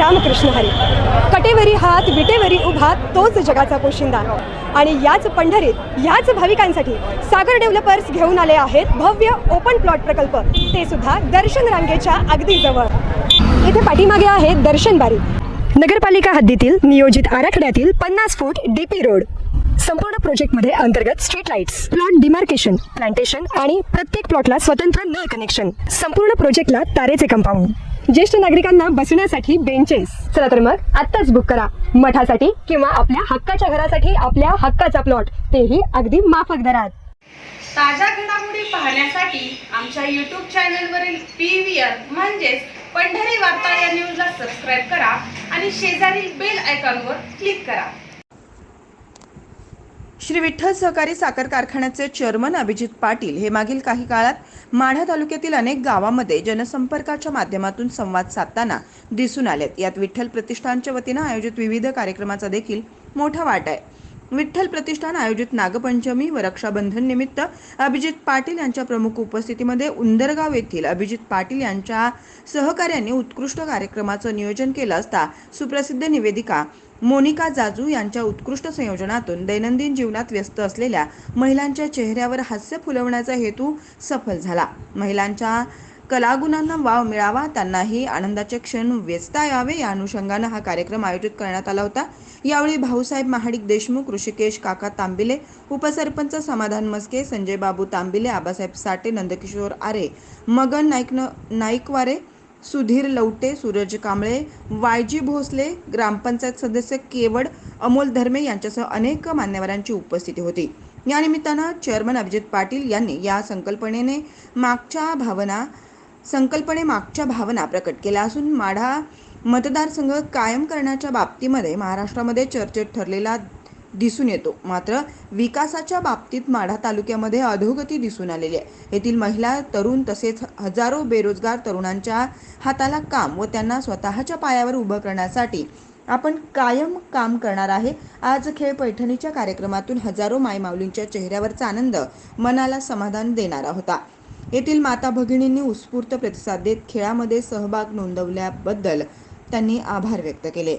रामकृष्ण हरी. कटेवरी हात विटेवरी उभा तोच जगाचा पोशिंदा. आणि याच पंढरीत याच भाविकांसाठी सागर डेव्हलपर्स घेऊन आले आहेत भव्य ओपन प्लॉट प्रकल्प, ते सुद्धा दर्शन रांगेच्या अगदी जवळ. इथे पाठीमागे आहे दर्शन बारी. नगरपालिका हद्दीतील नियोजित आराखड्यातील 50 फूट डीपी रोड. संपूर्ण प्रोजेक्टमध्ये अंतर्गत street lights, plot demarcation, plantation आणि प्रत्येक प्लॉटला स्वतंत्र नळ कनेक्शन. संपूर्ण प्रोजेक्टला तारेचे कंपाऊंड. ज्येष्ठ नागरिकांना बसण्यासाठी बेंचेस. चला तर मग आत्ताच बुक करा मठासाठी किंवा आपल्या हक्काच्या घरासाठी आपल्या हक्काचा प्लॉट, तेही अगदी माफक दरात. ताज्या घडामोडी पाहण्यासाठी आमच्या YouTube चॅनलवरील PVR म्हणजेच पंढरी वार्ता या न्यूजला सबस्क्राईब करा आणि शेजारील बेल आयकॉनवर क्लिक करा. श्री विठ्ठल सहकारी साखर कारखान्याचे चेअरमन अभिजित पाटील हे मागील काही काळात माढा तालुक्यातील अनेक गावांमध्ये जनसंपर्काच्या माध्यमातून संवाद साधताना दिसून आलेत. यात विठ्ठल प्रतिष्ठानच्या वतीनं आयोजित विविध कार्यक्रमाचा देखील मोठा वाटा आहे. विठ्ठल प्रतिष्ठान आयोजित नागपंचमी व रक्षाबंधन निमित्त अभिजित पाटील यांच्या प्रमुख उपस्थितीमध्ये उंदरगाव येथील अभिजित पाटील यांच्या सहकार्यांनी उत्कृष्ट कार्यक्रमाचं नियोजन केलं असता सुप्रसिद्ध निवेदिका मोनिका जाजू यांच्या उत्कृष्ट संयोजनातून दैनंदिन जीवनात व्यस्त असलेल्या महिलांच्या चेहऱ्यावर हास्य फुलवण्याचा हेतू सफल झाला. महिलांच्या कलागुणांना वाव मिळावा, त्यांनाही आनंदाचे क्षण वेचता यावे या अनुषंगानं हा कार्यक्रम आयोजित करण्यात आला होता. यावेळी भाऊसाहेब महाडिक देशमुख, ऋषिकेश काका तांबिले, उपसरपंच समाधान मस्के, संजय बाबू तांबिले, आबासाहेब साठे, नंदकिशोर आरे, मगन नाईकवारे, सुधीर लवटे, सूरज कांबळे, वायजी भोसले, ग्रामपंचायत सदस्य केवड, अमोल धर्मे यांच्यासह अनेक मान्यवरांची उपस्थिती होती. या निमित्तानं चेअरमन अभिजित पाटील यांनी या संकल्पनेमागच्या भावना प्रकट केल्या असून माढा मतदारसंघ कायम करण्याच्या बाबतीमध्ये महाराष्ट्रामध्ये चर्चेत ठरलेला दिसून येतो. मात्र विकासाच्या बाबतीत माढा तालुक्यामध्ये अधोगती दिसून आलेली आहे. येथील महिला, तरुण तसेच हजारो बेरोजगार तरुणांच्या हाताला काम व त्यांना स्वतःच्या पायावर उभं करण्यासाठी आपण कायम काम करणार आहे. आज खेळ पैठणीच्या कार्यक्रमातून हजारो मायमाऊलींच्या चेहऱ्यावरचा आनंद मनाला समाधान देणारा होता. येथील माता भगिनींनी उत्स्फूर्त प्रतिसाद देत खेळामध्ये सहभाग नोंदवल्याबद्दल त्यांनी आभार व्यक्त केले.